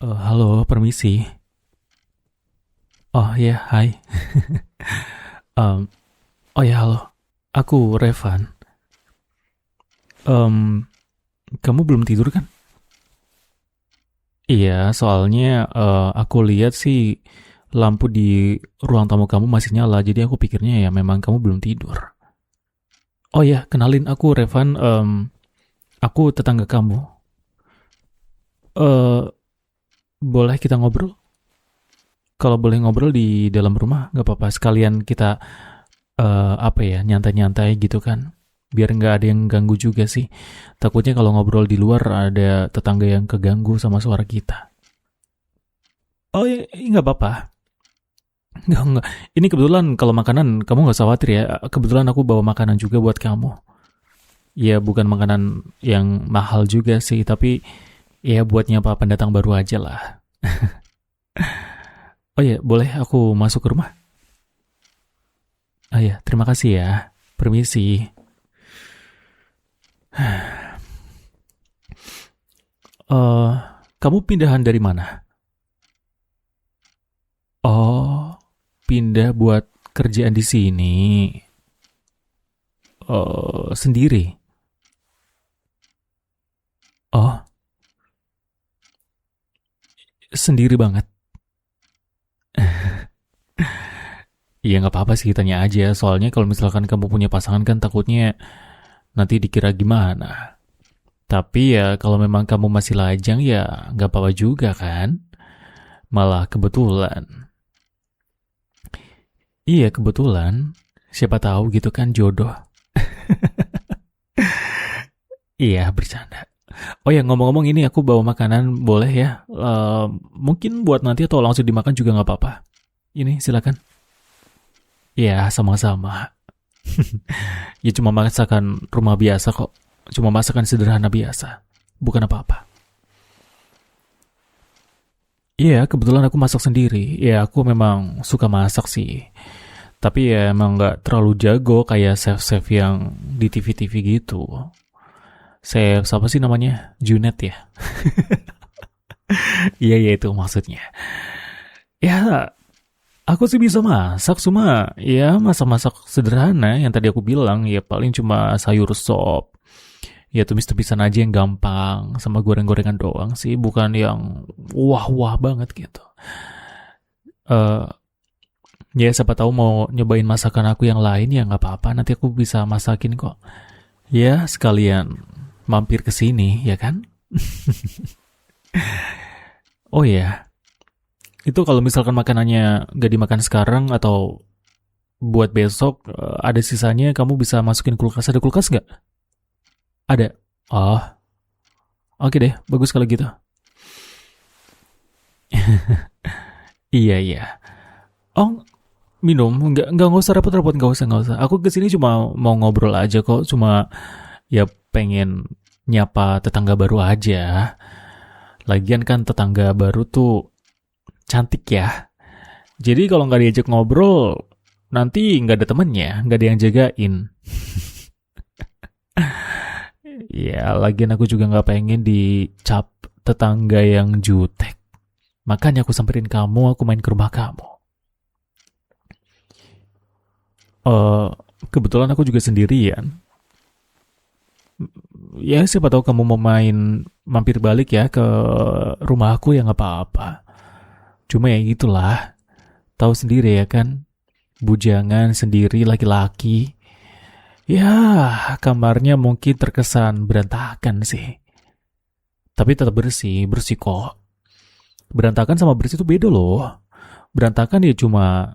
Halo, permisi. Oh ya, hai. Em, oh ya, halo. Aku Revan. Em, Kamu belum tidur kan? Iya, soalnya aku lihat sih lampu di ruang tamu kamu masih nyala, jadi aku pikirnya ya memang kamu belum tidur. Oh ya, kenalin aku Revan. Aku tetangga kamu. Eh, Boleh kita ngobrol? Kalau boleh ngobrol di dalam rumah, nggak apa-apa. Sekalian kita apa ya, nyantai-nyantai gitu kan, biar nggak ada yang ganggu juga sih. Takutnya kalau ngobrol di luar ada tetangga yang keganggu sama suara kita. Oh ya, nggak apa-apa. Nggak. Ini kebetulan kalau makanan kamu nggak usah khawatir ya. Kebetulan aku bawa makanan juga buat kamu. Ya bukan makanan yang mahal juga sih, tapi ya buat nyapa pendatang baru aja lah. Oh ya, boleh aku masuk ke rumah? Oh ya, terima kasih ya. Permisi. Eh, Kamu pindahan dari mana? Oh, pindah buat kerjaan di sini. Sendiri. Oh, sendiri banget. Iya nggak apa-apa sih tanya aja. Soalnya kalau misalkan kamu punya pasangan kan takutnya nanti dikira gimana. Tapi ya kalau memang kamu masih lajang ya nggak apa-apa juga kan. Malah kebetulan. Iya kebetulan. Siapa tahu gitu kan jodoh. Iya bercanda. Oh ya ngomong-ngomong ini aku bawa makanan boleh ya? Mungkin buat nanti atau langsung dimakan juga nggak apa-apa. Ini silakan. Iya sama-sama. Ya cuma masakan rumah biasa kok. Cuma masakan sederhana biasa. Bukan apa-apa. Iya, kebetulan aku masak sendiri. Ya, aku memang suka masak sih. Tapi ya emang nggak terlalu jago kayak chef-chef yang di TV-TV gitu. Chef, siapa sih namanya? Junet ya? Iya, iya itu maksudnya. Ya, aku sih bisa masak, cuma ya masak-masak sederhana yang tadi aku bilang. Ya paling cuma sayur sop, ya tumis-tumisan aja yang gampang sama goreng-gorengan doang sih, bukan yang wah-wah banget gitu. eh Ya siapa tahu mau nyobain masakan aku yang lain ya nggak apa-apa, nanti aku bisa masakin kok. Ya sekalian mampir ke sini ya kan. Oh ya, itu kalau misalkan makanannya nggak dimakan sekarang atau buat besok, ada sisanya kamu bisa masukin kulkas. Ada kulkas nggak? Ada. Oh, oke deh, bagus kalau gitu. Iya iya. Oh, minum, nggak usah repot-repot, nggak usah. Aku kesini cuma mau ngobrol aja kok, cuma ya pengen nyapa tetangga baru aja. Lagian kan tetangga baru tuh cantik ya. Jadi kalau nggak diajak ngobrol, nanti nggak ada temennya, nggak ada yang jagain. Ya, lagian aku juga nggak pengen dicap tetangga yang jutek. Makanya aku samperin kamu, aku main ke rumah kamu. Eh, Kebetulan aku juga sendirian. Ya siapa tahu kamu mau main mampir balik ya ke rumahku ya nggak apa-apa. Cuma ya gitulah, tahu sendiri ya kan, bujangan sendiri laki-laki. Ya kamarnya mungkin terkesan berantakan sih. Tapi tetap bersih, bersih kok. Berantakan sama bersih itu beda loh. Berantakan ya cuma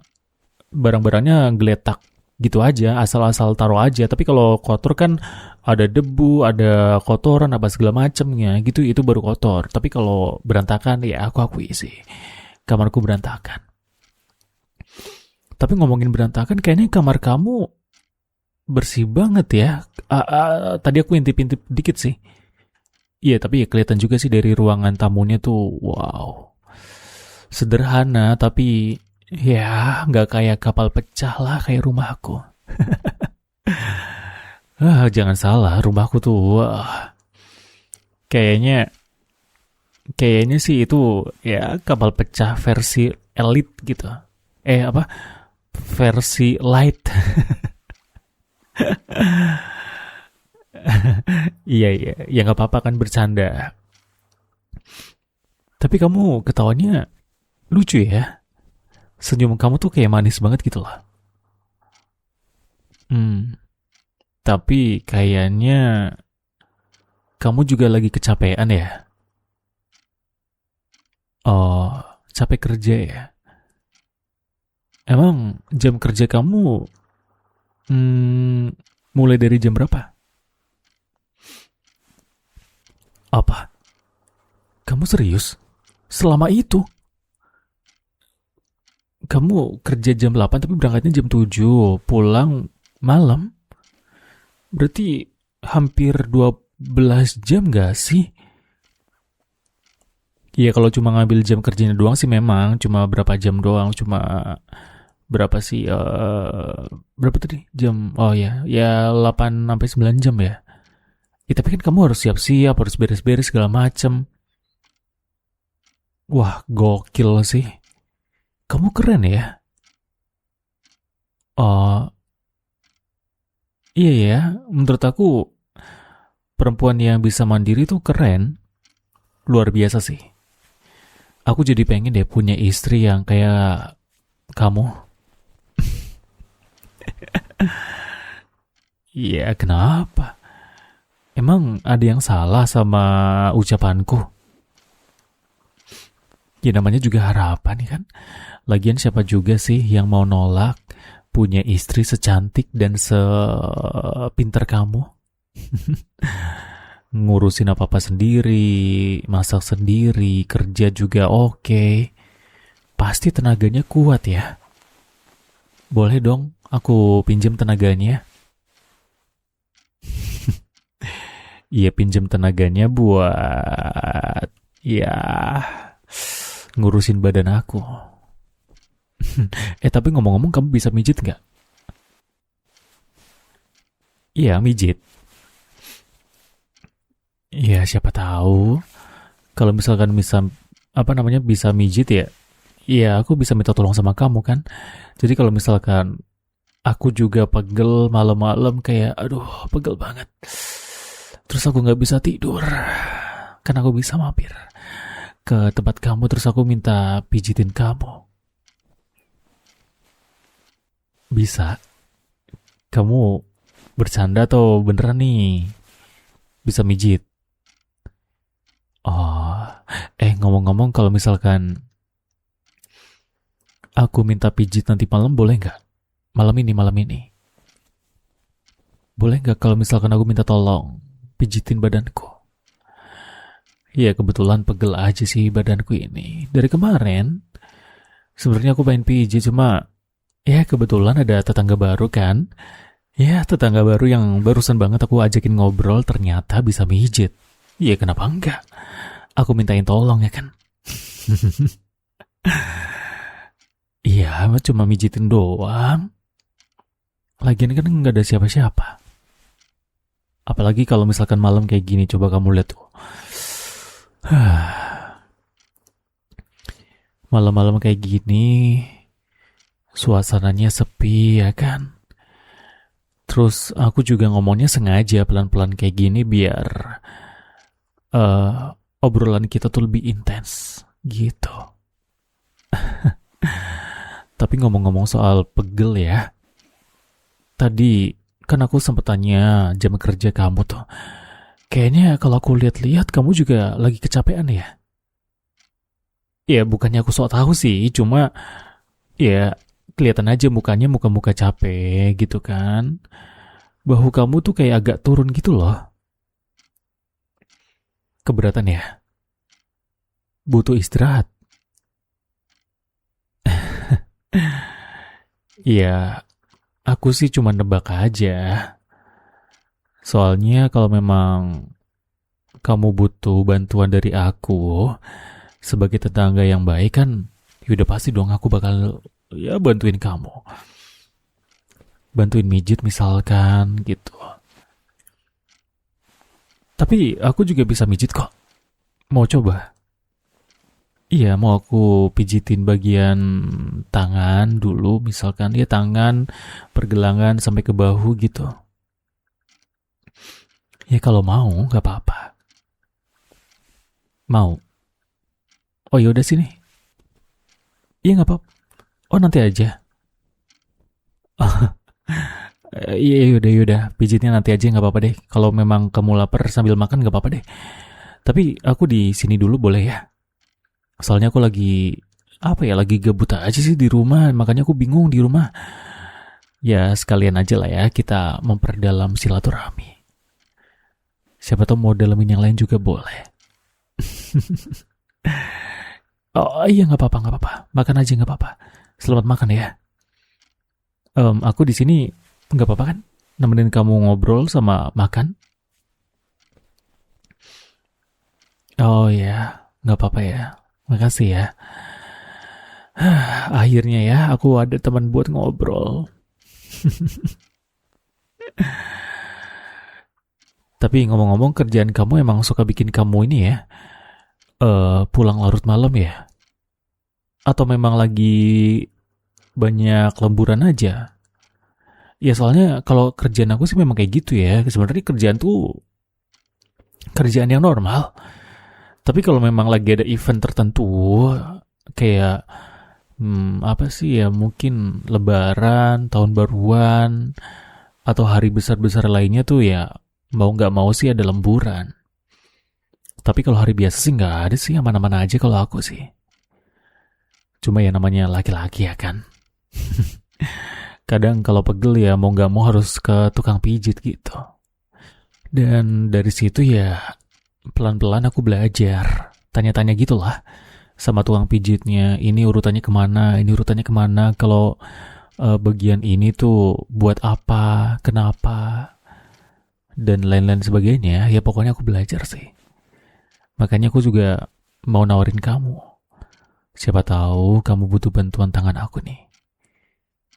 barang-barangnya geletak gitu aja, asal-asal taruh aja. Tapi kalau kotor kan ada debu, ada kotoran, apa segala macemnya gitu, itu baru kotor. Tapi kalau berantakan ya aku akui sih, kamarku berantakan. Tapi ngomongin berantakan, kayaknya kamar kamu bersih banget ya. Tadi aku intip-intip dikit sih. Iya, tapi ya kelihatan juga sih dari ruangan tamunya tuh, wow, sederhana tapi ya nggak kayak kapal pecah lah kayak rumahku. Jangan salah, rumahku tuh wah, kayaknya Kayaknya sih itu ya kapal pecah versi elite gitu. Apa? Versi light. Iya, iya. Ya nggak apa-apa kan bercanda. Tapi kamu ketawanya lucu ya. Senyum kamu tuh kayak manis banget gitu loh. Hmm, tapi kayaknya kamu juga lagi kecapean ya? Oh, capek kerja ya? Emang jam kerja kamu hmm, mulai dari jam berapa? Apa? Kamu serius? Selama itu? Kamu kerja jam 8 tapi berangkatnya jam 7, pulang malam? Berarti hampir 12 jam gak sih? Iya kalau cuma ngambil jam kerjanya doang sih memang cuma berapa jam doang, cuma berapa sih berapa tadi? Jam oh ya, ya 8 sampai 9 jam ya. Ya, tapi kan kamu harus siap-siap, harus beres-beres segala macem. Wah, gokil sih. Kamu keren ya. Oh, iya ya. Menurut aku perempuan yang bisa mandiri tuh keren, luar biasa sih. Aku jadi pengen deh punya istri yang kayak kamu. Iya, kenapa? Emang ada yang salah sama ucapanku? Ya namanya juga harapan kan. Lagian siapa juga sih yang mau nolak punya istri secantik dan sepinter kamu? Ngurusin apa-apa sendiri, masak sendiri, kerja juga oke. Pasti tenaganya kuat ya. Boleh dong aku pinjam tenaganya? Iya pinjam tenaganya buat ya ngurusin badan aku. Tapi ngomong-ngomong kamu bisa mijit nggak? Iya mijit. Iya siapa tahu. Kalau misalkan bisa apa namanya bisa mijit ya. Iya aku bisa minta tolong sama kamu kan. Jadi kalau misalkan aku juga pegel malam-malam kayak aduh pegel banget. Terus aku nggak bisa tidur. Kan aku bisa mampir ke tempat kamu terus aku minta pijitin kamu. Bisa. Kamu bercanda atau beneran nih? Bisa mijit. Oh, ngomong-ngomong kalau misalkan aku minta pijit nanti malam boleh nggak? Malam ini. Boleh nggak kalau misalkan aku minta tolong pijitin badanku? Iya kebetulan pegel aja sih badanku ini. Dari kemarin sebenarnya aku pengen pijit cuma ya kebetulan ada tetangga baru kan. Ya tetangga baru yang barusan banget aku ajakin ngobrol ternyata bisa mijit. Iya kenapa enggak? Aku mintain tolong ya kan. Iya cuma mijitin doang. Lagian kan nggak ada siapa-siapa. Apalagi kalau misalkan malam kayak gini, coba kamu lihat tuh. Malam-malam kayak gini, suasananya sepi ya kan. Terus aku juga ngomongnya sengaja pelan-pelan kayak gini biar obrolan kita tuh lebih intens gitu. Tapi ngomong-ngomong soal pegel ya, tadi kan aku sempet tanya jam kerja kamu tuh. Kayaknya kalau aku lihat-lihat kamu juga lagi kecapean ya. Ya bukannya aku sok tahu sih, cuma ya kelihatan aja mukanya muka-muka capek gitu kan. Bahu kamu tuh kayak agak turun gitu loh. Keberatan ya? Butuh istirahat. Ya, aku sih cuma nebak aja. Soalnya kalau memang kamu butuh bantuan dari aku sebagai tetangga yang baik kan, ya udah pasti dong aku bakal ya bantuin kamu. Bantuin mijit misalkan gitu. Tapi aku juga bisa mijit kok. Mau coba? Iya, mau aku pijitin bagian tangan dulu, misalkan ya tangan, pergelangan sampai ke bahu gitu. Ya kalau mau, nggak apa-apa. Mau. Oh ya udah sini. Iya nggak apa-apa. Oh nanti aja. Iya yaudah yaudah, pijitnya nanti aja nggak apa-apa deh. Kalau memang kamu lapar sambil makan nggak apa-apa deh. Tapi aku di sini dulu boleh ya? Soalnya aku lagi apa ya, lagi gabut aja sih di rumah, makanya aku bingung di rumah. Ya sekalian aja lah ya, kita memperdalam silaturahmi. Siapa tahu mau dalamin yang lain juga boleh. Oh iya nggak apa-apa nggak apa-apa, makan aja nggak apa-apa. Selamat makan ya. Aku di sini nggak apa-apa kan? Nemenin kamu ngobrol sama makan. Oh ya, nggak apa-apa ya. Makasih ya. Akhirnya ya, aku ada teman buat ngobrol. Tapi ngomong-ngomong, kerjaan kamu emang suka bikin kamu ini ya, pulang larut malam ya? Atau memang lagi banyak lemburan aja? Ya soalnya kalau kerjaan aku sih memang kayak gitu ya. Sebenarnya kerjaan tuh kerjaan yang normal. Tapi kalau memang lagi ada event tertentu, kayak apa sih ya, mungkin Lebaran, Tahun Baruan, atau hari besar-besar lainnya tuh ya mau nggak mau sih ada lemburan. Tapi kalau hari biasa sih nggak ada sih, aman-aman aja kalau aku sih. Cuma ya namanya laki-laki ya kan. Kadang kalau pegel ya mau nggak mau harus ke tukang pijit gitu. Dan dari situ ya pelan-pelan aku belajar. Tanya-tanya gitulah sama tukang pijitnya. Ini urutannya kemana, ini urutannya kemana. Kalau bagian ini tuh buat apa, kenapa, dan lain-lain sebagainya. Ya pokoknya aku belajar sih. Makanya aku juga mau nawarin kamu. Siapa tahu kamu butuh bantuan tangan aku nih.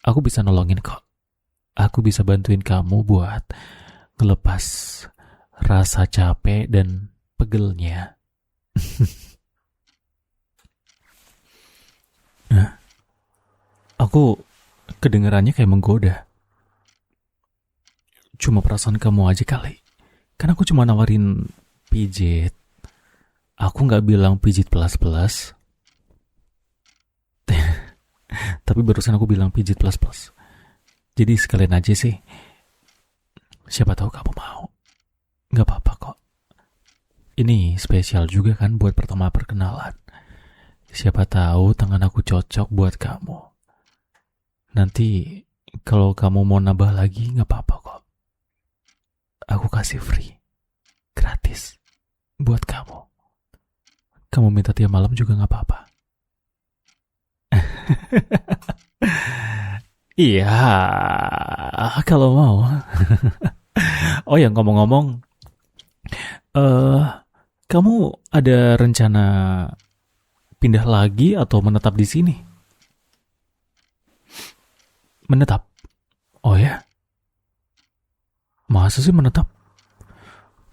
Aku bisa nolongin kok. Aku bisa bantuin kamu buat ngelepas rasa capek dan pegelnya. Nah, aku kedengarannya kayak menggoda. Cuma perasaan kamu aja kali. Kan aku cuma nawarin pijit. Aku nggak bilang pijit plus-plus. Tapi barusan aku bilang pijit plus-plus. Jadi sekalian aja sih. Siapa tahu kamu mau. Nggak apa-apa kok. Ini spesial juga kan buat pertama perkenalan. Siapa tahu tangan aku cocok buat kamu. Nanti kalau kamu mau nambah lagi nggak apa-apa kok. Aku kasih free. Gratis. Buat kamu. Kamu minta tiap malam juga nggak apa-apa. Iya, kalau mau. Oh ya ngomong-ngomong, eh kamu ada rencana pindah lagi atau menetap di sini? Menetap? Oh ya, masa sih menetap?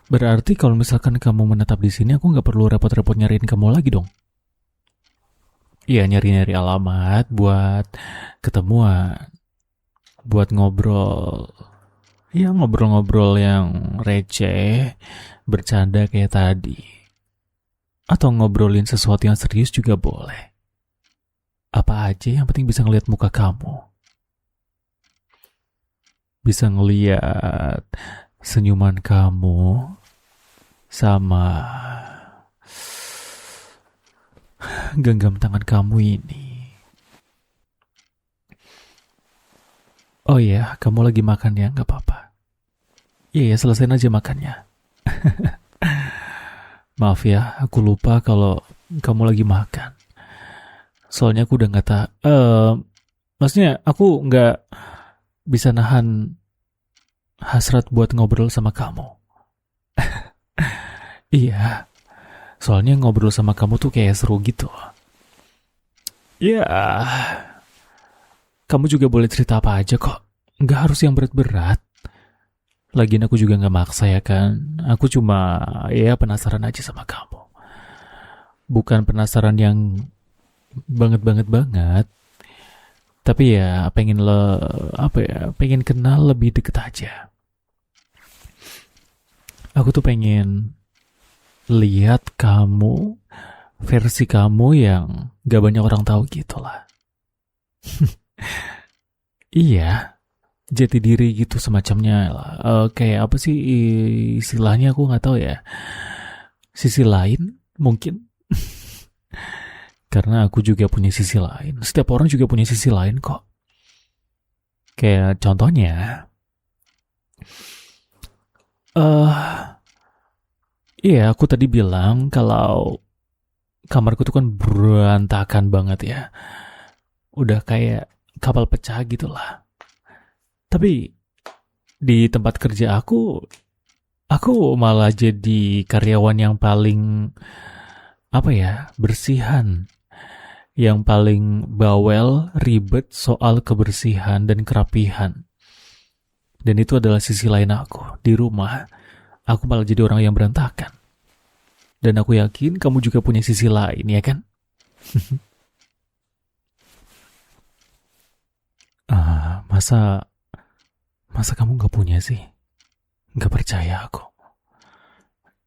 Berarti kalau misalkan kamu menetap di sini, aku nggak perlu repot-repot nyariin kamu lagi dong? Iya, nyari-nyari alamat buat ketemuan, buat ngobrol. Ya ngobrol-ngobrol yang receh, bercanda kayak tadi. Atau ngobrolin sesuatu yang serius juga boleh. Apa aja yang penting bisa ngeliat muka kamu. Bisa ngeliat senyuman kamu sama genggam tangan kamu ini. Oh iya, kamu lagi makan ya? Gak apa-apa. Iya ya, selesaiin aja makannya. Maaf ya, aku lupa kalau kamu lagi makan. Soalnya aku udah gak maksudnya aku gak bisa nahan hasrat buat ngobrol sama kamu. Iya, soalnya ngobrol sama kamu tuh kayak seru gitu. Ya, kamu juga boleh cerita apa aja kok. Gak harus yang berat-berat. Lagian aku juga gak maksa ya kan. Aku cuma ya penasaran aja sama kamu. Bukan penasaran yang banget, tapi ya pengen kenal lebih deket aja. Aku tuh pengen lihat kamu, versi kamu yang gak banyak orang tahu gitu lah. Iya, jati diri gitu semacamnya lah. Kayak apa sih istilahnya, aku nggak tahu ya. Sisi lain mungkin. Karena aku juga punya sisi lain. Setiap orang juga punya sisi lain kok. Kayak contohnya, iya aku tadi bilang kalau kamarku tuh kan berantakan banget ya. Udah kayak kapal pecah gitu lah. Tapi di tempat kerja aku malah jadi karyawan yang paling bersihan, yang paling bawel, ribet soal kebersihan dan kerapihan. Dan itu adalah sisi lain aku. Di rumah, aku malah jadi orang yang berantakan. Dan aku yakin kamu juga punya sisi lain, ya kan? Masa kamu gak punya sih? Gak percaya aku.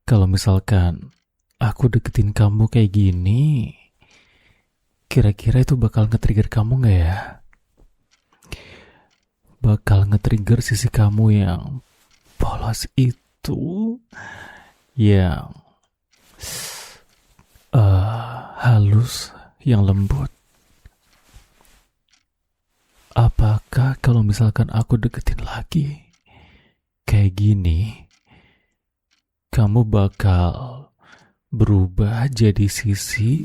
Kalau misalkan aku deketin kamu kayak gini, kira-kira itu bakal nge-trigger kamu gak ya? Bakal nge-trigger sisi kamu yang polos itu, yang halus, yang lembut. Apakah kalau misalkan aku deketin lagi kayak gini, kamu bakal berubah jadi sisi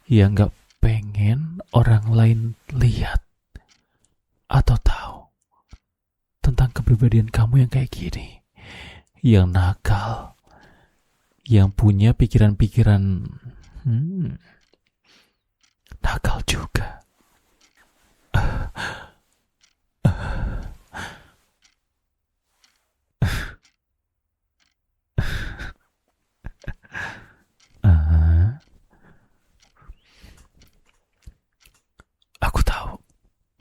yang gak pengen orang lain lihat atau tahu tentang kepribadian kamu yang kayak gini, yang nakal, yang punya pikiran-pikiran nakal juga. Aku tahu,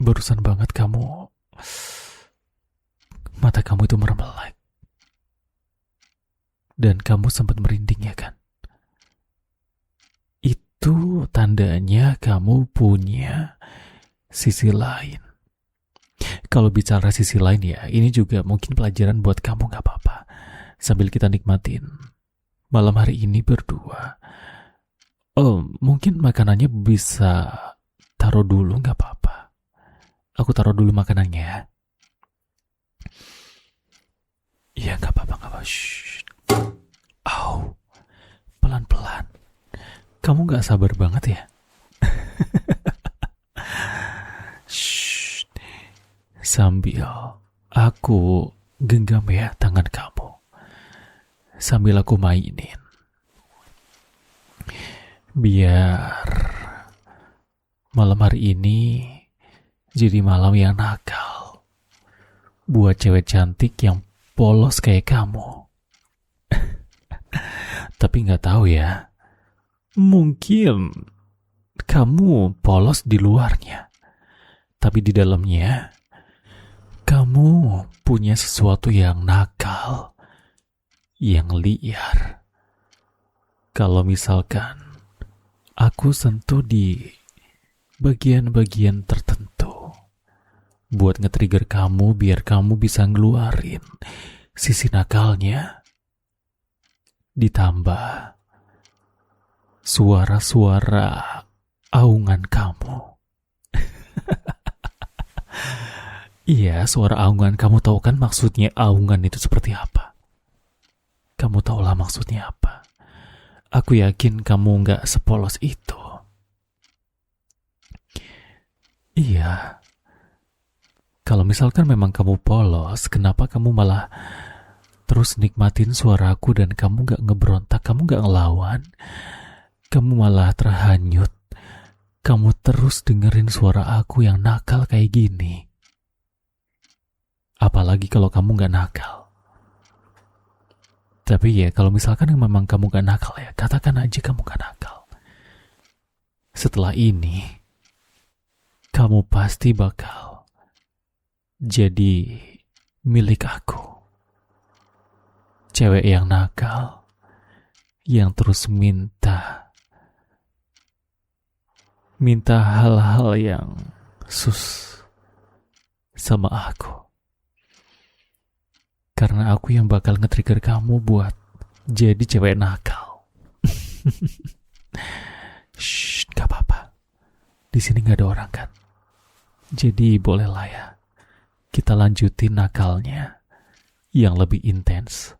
barusan banget mata kamu itu mermelek. Dan kamu sempat merinding, ya kan? Itu tandanya kamu punya sisi lain. Kalau bicara sisi lain ya, ini juga mungkin pelajaran buat kamu, gak apa-apa. Sambil kita nikmatin malam hari ini berdua. Mungkin makanannya bisa taruh dulu, gak apa-apa. Aku taruh dulu makanannya. Iya, gak apa-apa. Shh. Au, pelan-pelan. Kamu gak sabar banget ya? Shh. Sambil aku genggam ya tangan kamu. Sambil aku mainin. Biar malam hari ini jadi malam yang nakal buat cewek cantik yang polos kayak kamu. Tapi gak tahu ya, mungkin kamu polos di luarnya, tapi di dalamnya kamu punya sesuatu yang nakal, yang liar. Kalau misalkan aku sentuh di bagian-bagian tertentu buat nge-trigger kamu biar kamu bisa ngeluarin sisi nakalnya, ditambah suara-suara aungan kamu. Iya, suara aungan kamu. Tahu kan maksudnya aungan itu seperti apa? Kamu tahulah maksudnya apa. Aku yakin kamu gak sepolos itu. Iya. Kalau misalkan memang kamu polos, kenapa kamu malah terus nikmatin suaraku dan kamu gak ngeberontak, kamu gak ngelawan, kamu malah terhanyut. Kamu terus dengerin suara aku yang nakal kayak gini. Apalagi kalau kamu gak nakal. Tapi ya kalau misalkan memang kamu gak nakal ya, katakan aja kamu gak nakal. Setelah ini, kamu pasti bakal jadi milik aku. Cewek yang nakal, yang terus minta hal-hal yang sama aku. Karena aku yang bakal nge-trigger kamu buat jadi cewek nakal. Shh, gak apa-apa. Di sini gak ada orang kan. Jadi bolehlah ya, kita lanjutin nakalnya yang lebih intens.